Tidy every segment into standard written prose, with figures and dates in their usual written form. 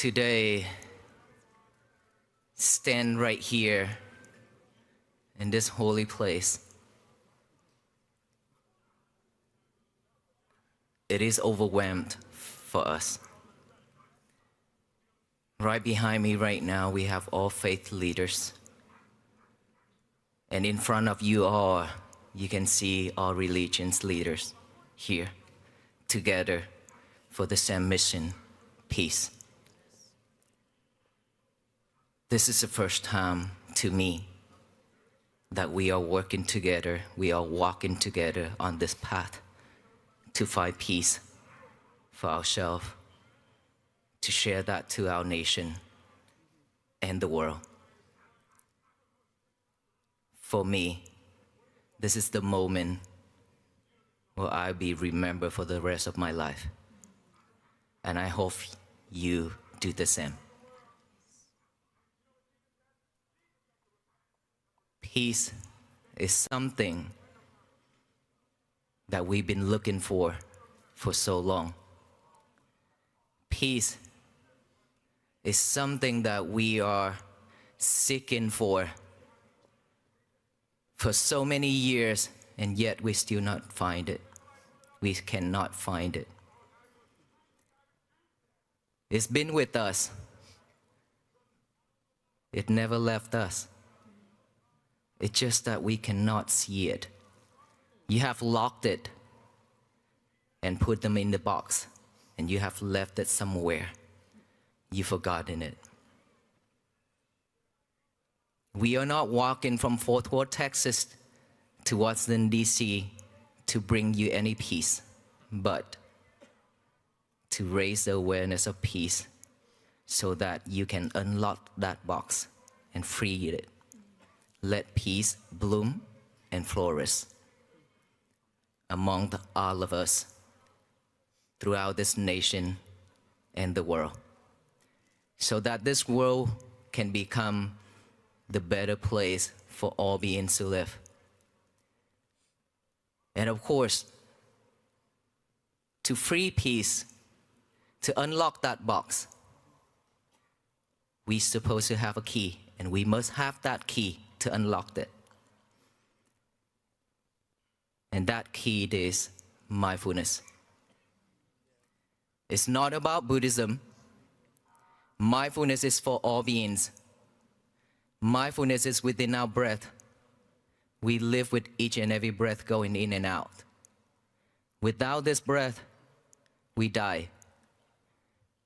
today stand right here in this holy place, it is overwhelmed for us. Right behind me right now, we have all faith leaders. And in front of you all, you can see all religions leaders here together for the same mission, peace. This is the first time to me that we are working together, we are walking together on this path to find peace for ourselves, to share that to our nation and the world. For me, this is the moment where I'll be remembered for the rest of my life. And I hope you do the same. Peace is something that we've been looking for so long. Peace is something that we are seeking for so many years, and yet we still not find it. We cannot find it. It's been with us. It never left us. It's just that we cannot see it. You have locked it and put them in the box, and you have left it somewhere. You've forgotten it. We are not walking from Fort Worth, Texas to Washington, D.C. to bring you any peace, but to raise the awareness of peace so that you can unlock that box and free it. Let peace bloom and flourish among all of us throughout this nation and the world, so that this world can become the better place for all beings to live. And of course, to free peace, to unlock that box, we're supposed to have a key, and we must have that key to unlock it. And that key is mindfulness. It's not about Buddhism. Mindfulness is for all beings. Mindfulness is within our breath. We live with each and every breath going in and out. Without this breath, we die.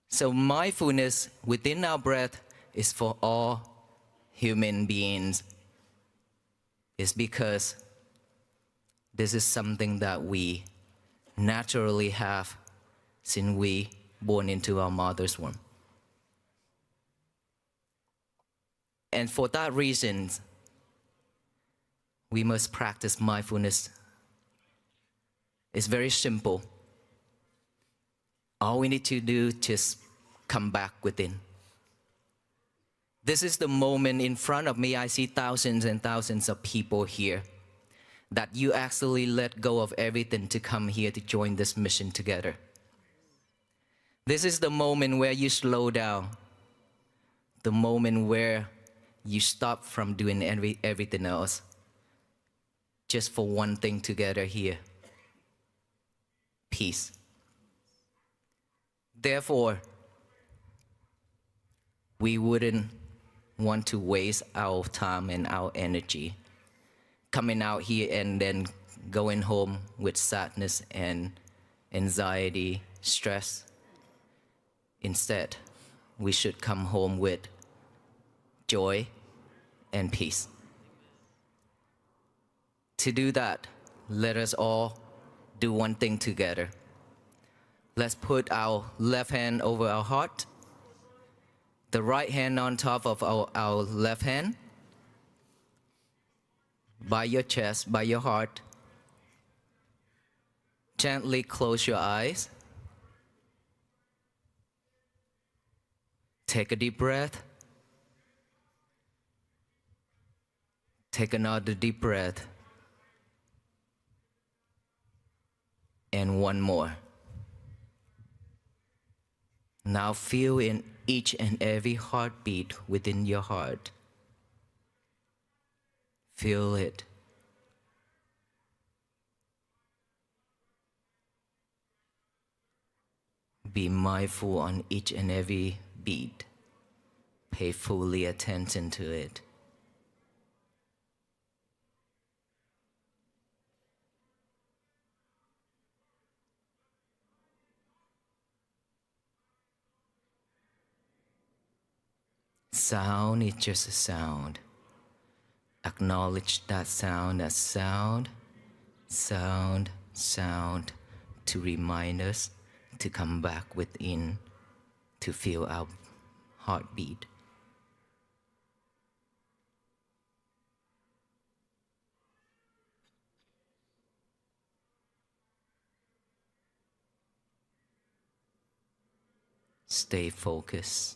So mindfulness within our breath is for all human beings. It's because this is something that we naturally have since we born into our mother's womb. And for that reason, we must practice mindfulness. It's very simple. All we need to do is just come back within. This is the moment in front of me. I see thousands and thousands of people here, that you actually let go of everything to come here to join this mission together. This is the moment where you slow down, the moment where you stop from doing everything else, just for one thing together here: peace. Therefore, we wouldn't want to waste our time and our energy coming out here and then going home with sadness and anxiety, stress. Instead, we should come home with joy and peace. To do that, let us all do one thing together. Let's put our left hand over our heart, the right hand on top of our left hand, by your chest, by your heart. Gently close your eyes. Take a deep breath. Take another deep breath. And one more. Now feel in each and every heartbeat within your heart. Feel it. Be mindful on each and every beat. Pay fully attention to it. Sound is just a sound. Acknowledge that sound as sound, sound, sound, to remind us to come back within, to feel our heartbeat. Stay focused.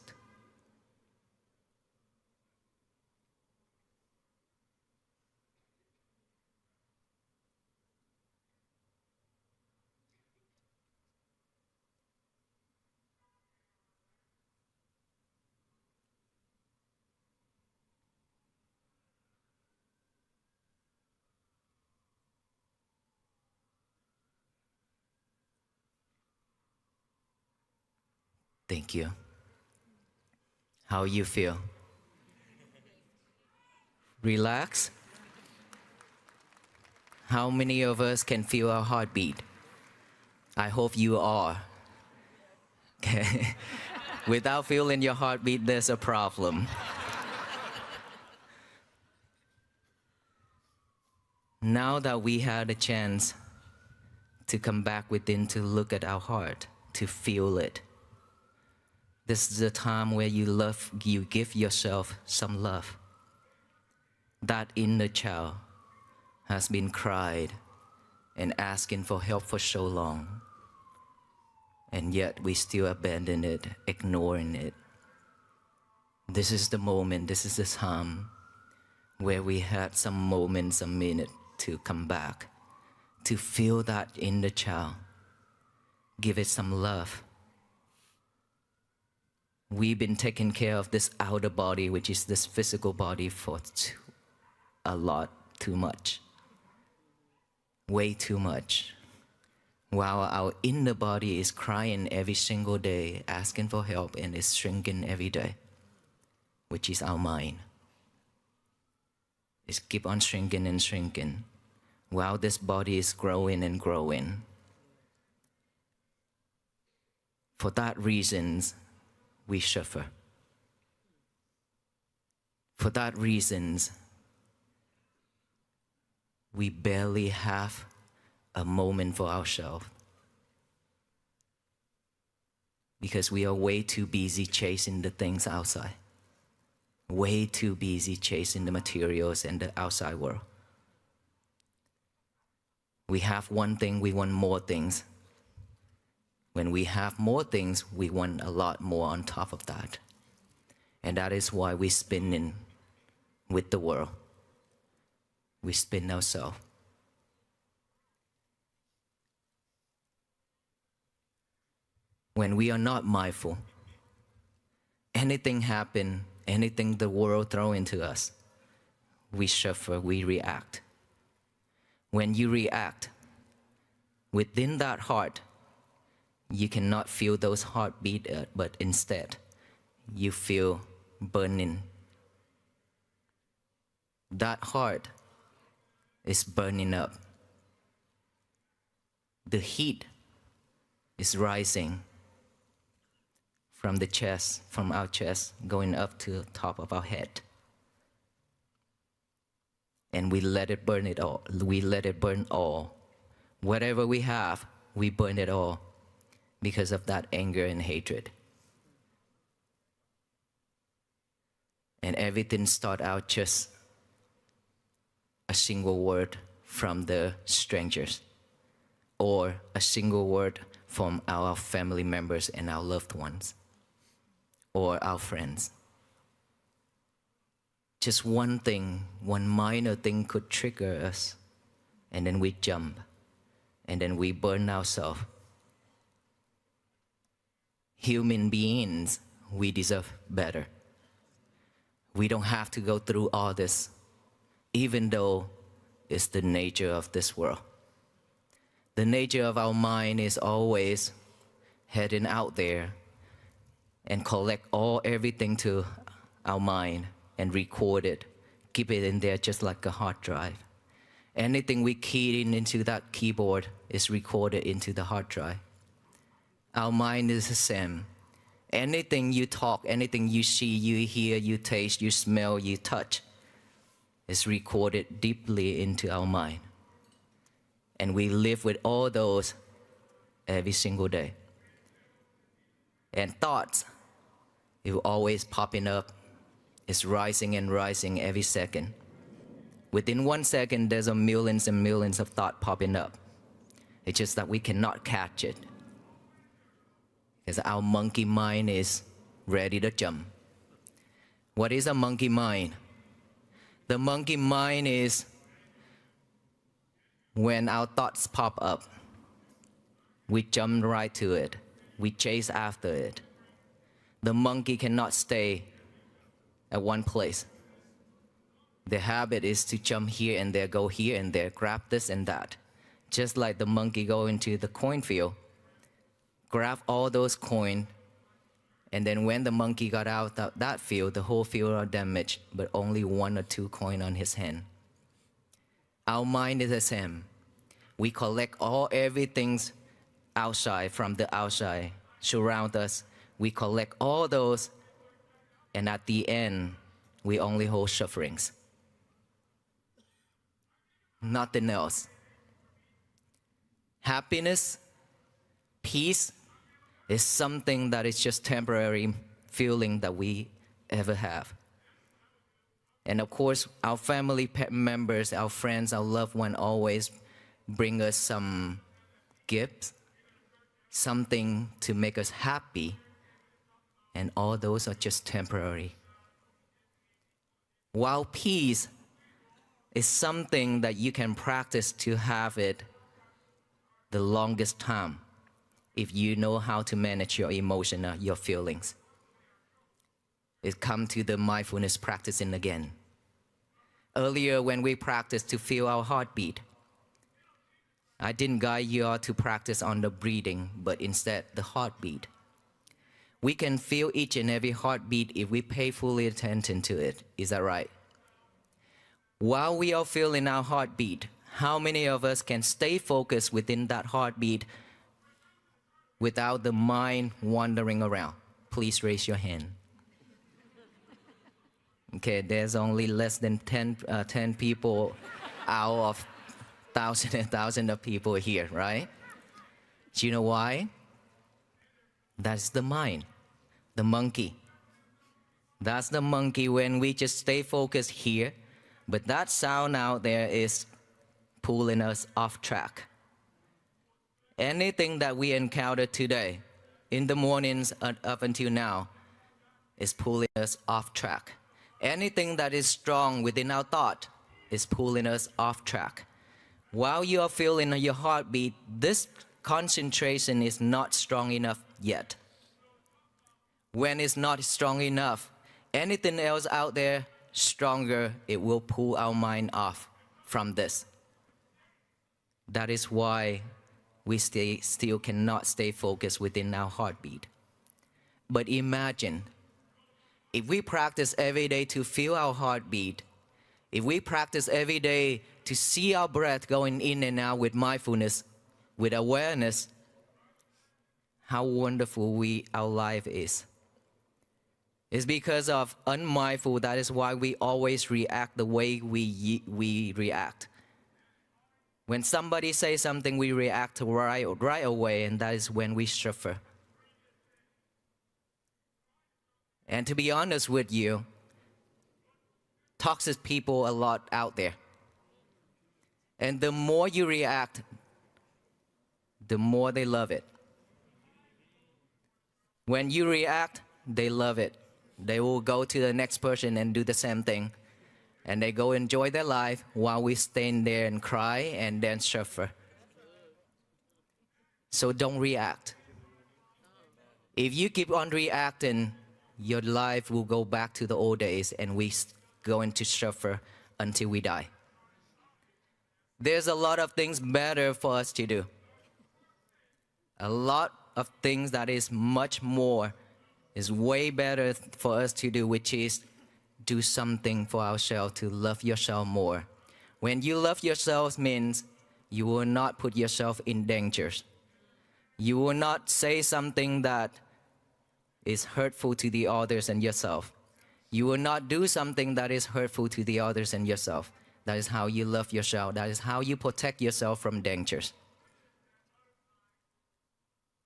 Thank you. How you feel? Relax? How many of us can feel our heartbeat? I hope you are. Okay. Without feeling your heartbeat, there's a problem. Now that we had a chance to come back within, to look at our heart, to feel it, this is the time where you give yourself some love. That inner child has been cried and asking for help for so long, and yet we still abandon it, ignoring it. This is the moment, this is the time where we had some moments, some minute to come back, to feel that inner child, give it some love. We've been taking care of this outer body, which is this physical body, for too much. Way too much. While our inner body is crying every single day, asking for help, and is shrinking every day, which is our mind. It's keep on shrinking and shrinking, while this body is growing and growing. For that reason, we suffer. For that reason, we barely have a moment for ourselves, because we are way too busy chasing the things outside, way too busy chasing the materials and the outside world. We have one thing, we want more things. When we have more things, we want a lot more on top of that. And that is why we spin in with the world. We spin ourselves. When we are not mindful, anything happen, anything the world throw into us, we suffer, we react. When you react, within that heart, you cannot feel those heartbeat, but instead, you feel burning. That heart is burning up. The heat is rising from the chest, from our chest, going up to the top of our head. And we let it burn it all. We let it burn all. Whatever we have, we burn it all because of that anger and hatred. And everything start out just a single word from the strangers, or a single word from our family members and our loved ones, or our friends. Just one thing, one minor thing could trigger us, and then we jump, and then we burn ourselves. human beings, we deserve better. We don't have to go through all this, even though it's the nature of this world. The nature of our mind is always heading out there and collect everything to our mind and record it, keep it in there just like a hard drive. Anything we key into that keyboard is recorded into the hard drive. Our mind is the same. Anything you talk, anything you see, you hear, you taste, you smell, you touch, is recorded deeply into our mind. And we live with all those every single day. And thoughts, it will always popping up. It's rising and rising every second. Within 1 second, there's millions and millions of thoughts popping up. It's just that we cannot catch it. Because our monkey mind is ready to jump. What is a monkey mind? The monkey mind is when our thoughts pop up, we jump right to it. We chase after it. The monkey cannot stay at one place. The habit is to jump here and there, go here and there, grab this and that. Just like the monkey go into the coin field, grab all those coins, and then when the monkey got out of that field, the whole field are damaged, but only 1 or 2 coins on his hand. Our mind is the same. We collect everything outside, from the outside, surround us. We collect all those, and at the end, we only hold sufferings. Nothing else. Happiness, peace, is something that is just temporary feeling that we ever have. And of course, our family members, our friends, our loved one always bring us some gifts, something to make us happy, and all those are just temporary. While peace is something that you can practice to have it the longest time, if you know how to manage your emotion, your feelings. It comes to the mindfulness practicing again. Earlier when we practiced to feel our heartbeat, I didn't guide you all to practice on the breathing, but instead the heartbeat. We can feel each and every heartbeat if we pay fully attention to it. Is that right? While we are feeling our heartbeat, how many of us can stay focused within that heartbeat without the mind wandering around? Please raise your hand. Okay, there's only less than 10 people out of thousands and thousands of people here, right? Do you know why? That's the mind, the monkey. That's the monkey when we just stay focused here, but that sound out there is pulling us off track. Anything that we encounter today, in the mornings up until now, is pulling us off track. Anything that is strong within our thought is pulling us off track. While you are feeling your heartbeat, this concentration is not strong enough yet. When it's not strong enough, anything else out there stronger, it will pull our mind off from this. That is why we still cannot stay focused within our heartbeat. But imagine, if we practice every day to feel our heartbeat, if we practice every day to see our breath going in and out with mindfulness, with awareness, how wonderful our life is. It's because of unmindful, that is why we always react the way we react. When somebody says something, we react right away, and that is when we suffer. And to be honest with you, toxic people a lot out there. And the more you react, the more they love it. When you react, they love it. They will go to the next person and do the same thing. And they go enjoy their life while we stand there and cry and then suffer. So don't react. If you keep on reacting, your life will go back to the old days and we're going to suffer until we die. There's a lot of things better for us to do. A lot of things that is much more, is way better for us to do, which is do something for ourselves, to love yourself more. When you love yourself means you will not put yourself in danger. You will not say something that is hurtful to the others and yourself. You will not do something that is hurtful to the others and yourself. That is how you love yourself. That is how you protect yourself from dangers.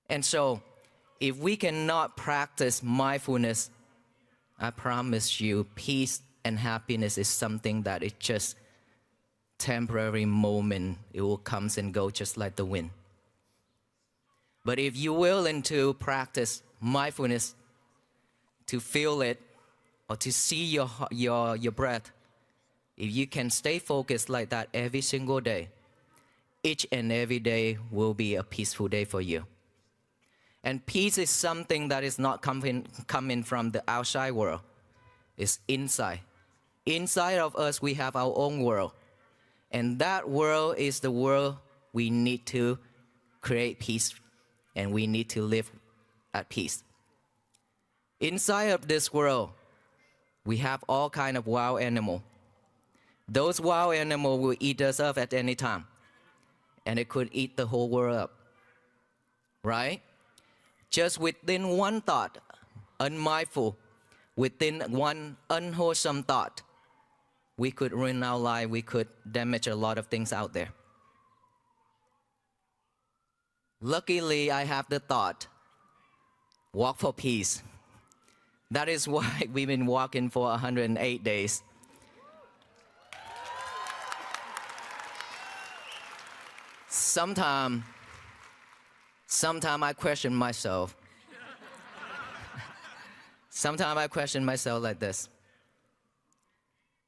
And so, if we cannot practice mindfulness, I promise you, peace and happiness is something that is just temporary moment. It will come and go just like the wind. But if you're willing to practice mindfulness, to feel it, or to see your breath, if you can stay focused like that every single day, each and every day will be a peaceful day for you. And peace is something that is not coming from the outside world. It's inside. Inside of us, we have our own world. And that world is the world we need to create peace, and we need to live at peace. Inside of this world, we have all kinds of wild animals. Those wild animals will eat us up at any time. And it could eat the whole world up. Right? Just within one thought, unmindful, within one unwholesome thought, we could ruin our life, we could damage a lot of things out there. Luckily, I have the thought, walk for peace. That is why we've been walking for 108 days. Sometimes I question myself. Sometimes I question myself like this.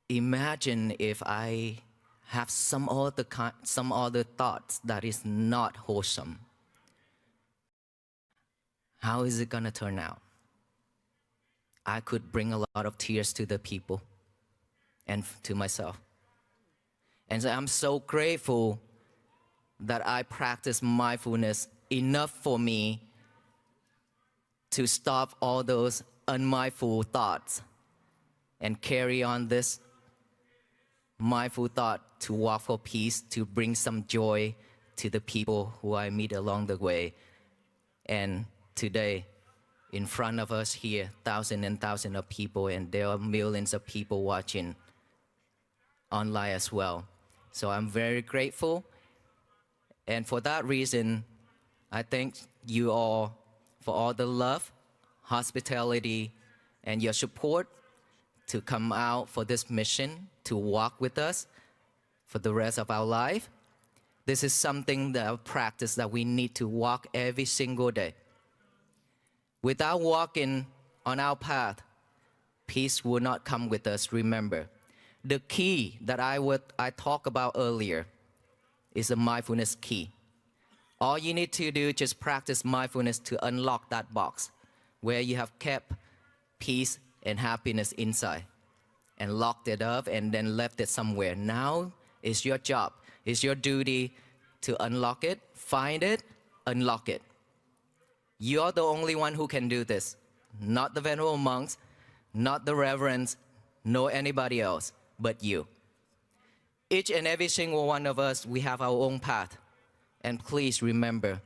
Imagine if I have some other thoughts that is not wholesome. How is it gonna turn out? I could bring a lot of tears to the people and to myself. And so I'm so grateful that I practice mindfulness enough for me to stop all those unmindful thoughts and carry on this mindful thought to walk for peace, to bring some joy to the people who I meet along the way. And today, in front of us here, thousands and thousands of people, and there are millions of people watching online as well. So I'm very grateful. And for that reason, I thank you all for all the love, hospitality, and your support to come out for this mission, to walk with us for the rest of our life. This is something that a practice that we need to walk every single day. Without walking on our path, peace will not come with us, remember. The key that I talked about earlier is the mindfulness key. All you need to do is just practice mindfulness to unlock that box where you have kept peace and happiness inside and locked it up and then left it somewhere. Now it's your job, it's your duty to unlock it, find it, unlock it. You're the only one who can do this, not the venerable monks, not the reverends, nor anybody else, but you. Each and every single one of us, we have our own path. And please remember,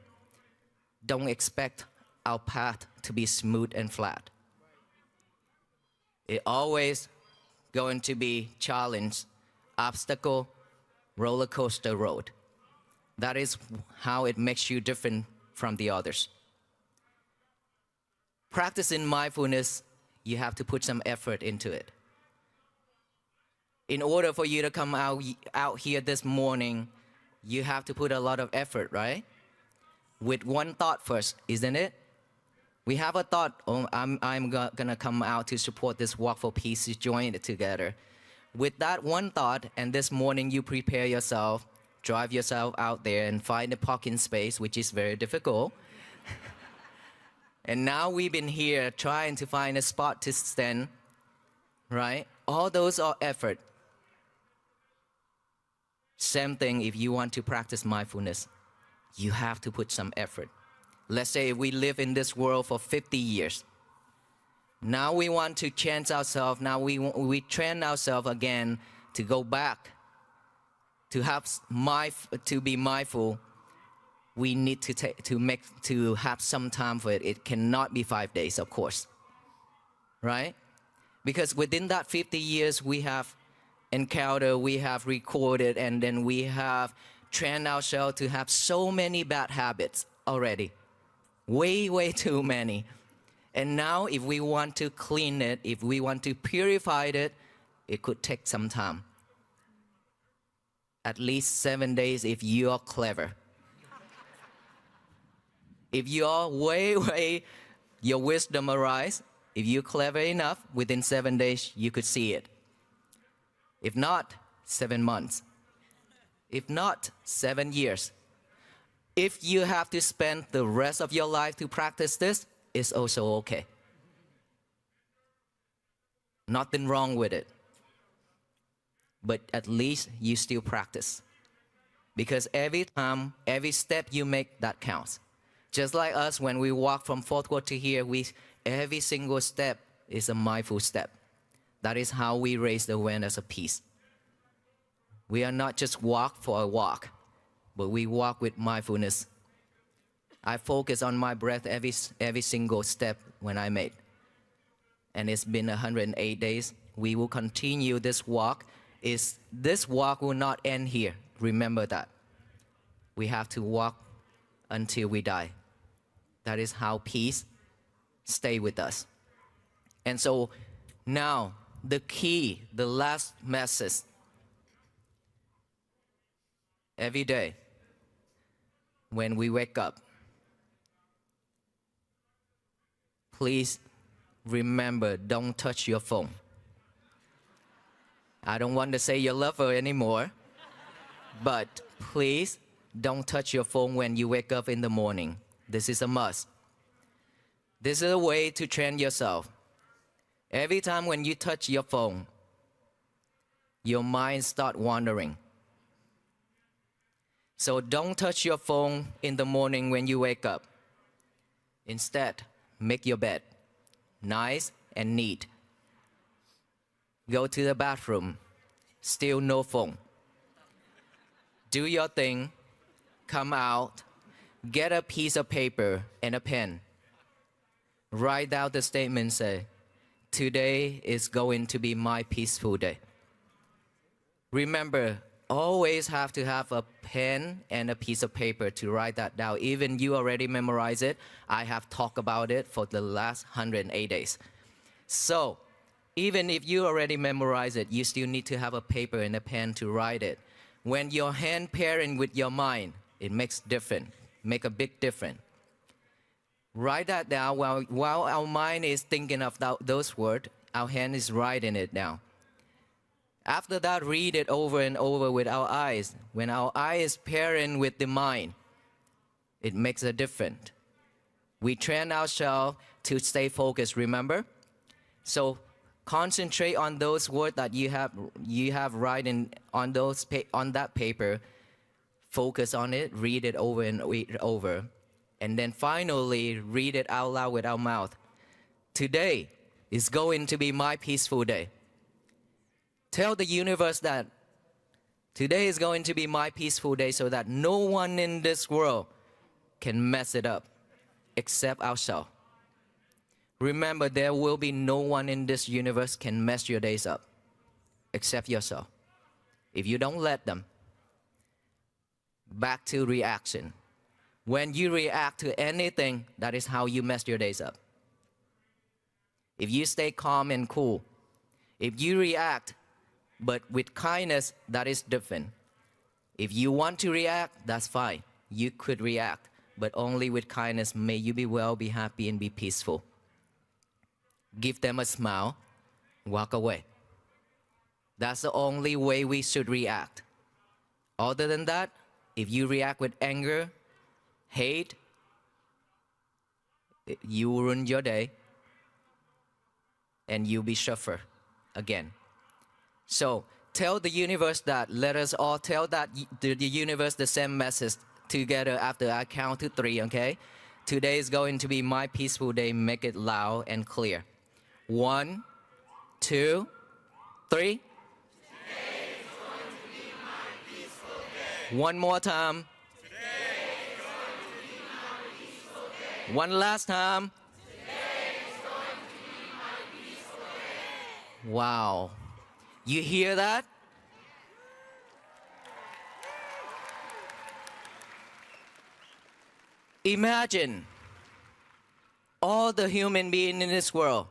don't expect our path to be smooth and flat. It's always going to be challenge, obstacle, roller coaster road. That is how it makes you different from the others. Practicing mindfulness, you have to put some effort into it. In order for you to come out here this morning, you have to put a lot of effort, right? With one thought first, isn't it? We have a thought, oh, I'm gonna come out to support this walk for peace, to join it together. With that one thought, and this morning you prepare yourself, drive yourself out there and find a parking space, which is very difficult. And now we've been here trying to find a spot to stand, right? All those are effort. Same thing if you want to practice mindfulness. You have to put some effort. Let's say if we live in this world for 50 years. Now we want to change ourselves. Now we train ourselves again to go back, to be mindful. We need to have some time for it. It cannot be 5 days, of course, right? Because within that 50 years, we have encountered, we have recorded, and then we have trained ourselves to have so many bad habits already. Way too many. And now if we want to clean it, if we want to purify it, it could take some time. At least 7 days if you are clever. If you are your wisdom arise, if you're clever enough, within 7 days you could see it. If not, 7 months. If not, 7 years. If you have to spend the rest of your life to practice this, it's also okay. Nothing wrong with it. But at least you still practice. Because every time, every step you make, that counts. Just like us, when we walk from fourth court to here, every single step is a mindful step. That is how we raise the awareness of peace. We are not just walk for a walk, but we walk with mindfulness. I focus on my breath every single step when I made. And it's been 108 days. We will continue this walk. This walk will not end here. Remember that. We have to walk until we die. That is how peace stay with us. And so now, the key, the last message. Every day, when we wake up, please remember, don't touch your phone. I don't want to say your lover anymore, but please don't touch your phone when you wake up in the morning. This is a must. This is a way to train yourself. Every time when you touch your phone, your mind starts wandering. So don't touch your phone in the morning when you wake up. Instead, make your bed nice and neat. Go to the bathroom, still no phone. Do your thing, come out, get a piece of paper and a pen. Write down the statement, say, today is going to be my peaceful day. Remember, always have to have a pen and a piece of paper to write that down. Even you already memorize it. I have talked about it for the last 108 days. So, even if you already memorize it, you still need to have a paper and a pen to write it. When your hand pairing with your mind, it makes a big difference. Write that down while our mind is thinking of those words, our hand is writing it down. After that, read it over and over with our eyes. When our eye is pairing with the mind, it makes a difference. We train ourselves to stay focused, remember? So concentrate on those words that you have written on that paper. Focus on it, read it over and over. And then finally, read it out loud with our mouth. Today is going to be my peaceful day. Tell the universe that today is going to be my peaceful day so that no one in this world can mess it up except ourselves. Remember, there will be no one in this universe can mess your days up except yourself. If you don't let them. Back to reaction. When you react to anything, that is how you mess your days up. If you stay calm and cool, if you react, but with kindness, that is different. If you want to react, that's fine. You could react, but only with kindness. May you be well, be happy, and be peaceful. Give them a smile, walk away. That's the only way we should react. Other than that, if you react with anger, hate, you ruin your day, and you'll be suffer again. So tell the universe that. Let us all tell that the universe the same message together after I count to 3, okay? Today is going to be my peaceful day. Make it loud and clear. 1, 2, 3. One more time. One last time. Wow. You hear that? Imagine all the human beings in this world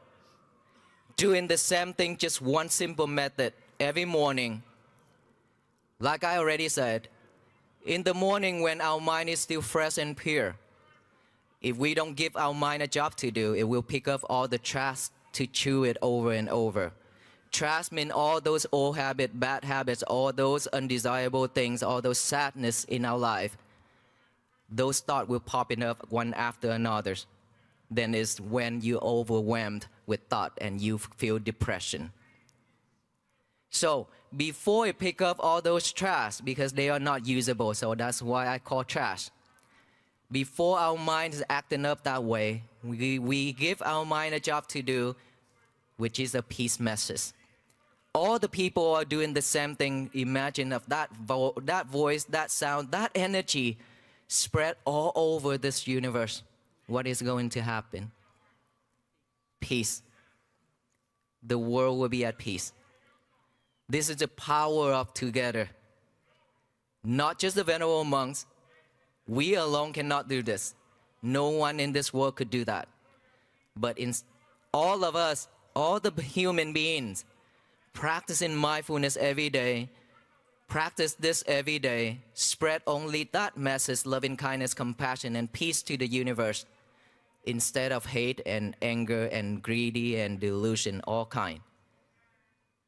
doing the same thing, just one simple method every morning. Like I already said, in the morning when our mind is still fresh and pure, if we don't give our mind a job to do, it will pick up all the trash to chew it over and over. Trash means all those old habits, bad habits, all those undesirable things, all those sadness in our life. Those thoughts will popping up one after another. Then is when you're overwhelmed with thought and you feel depression. So before you pick up all those trash, because they are not usable, so that's why I call trash. Before our mind is acting up that way, we give our mind a job to do, which is a peace message. All the people are doing the same thing. Imagine of that voice, that sound, that energy spread all over this universe. What is going to happen? Peace. The world will be at peace. This is the power of together. Not just the venerable monks. We alone cannot do this. No one in this world could do that. But in all of us, all the human beings, practicing mindfulness every day, practice this every day, spread only that message, loving kindness, compassion, and peace to the universe, instead of hate and anger and greedy and delusion, all kind.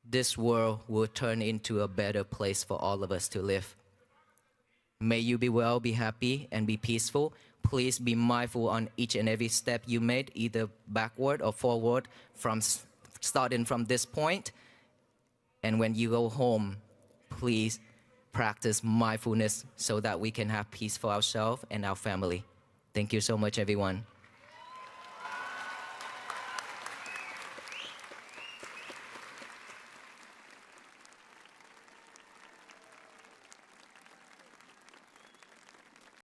This world will turn into a better place for all of us to live. May you be well, be happy, and be peaceful. Please be mindful on each and every step you made, either backward or forward, starting from this point. And when you go home, please practice mindfulness so that we can have peace for ourselves and our family. Thank you so much, everyone.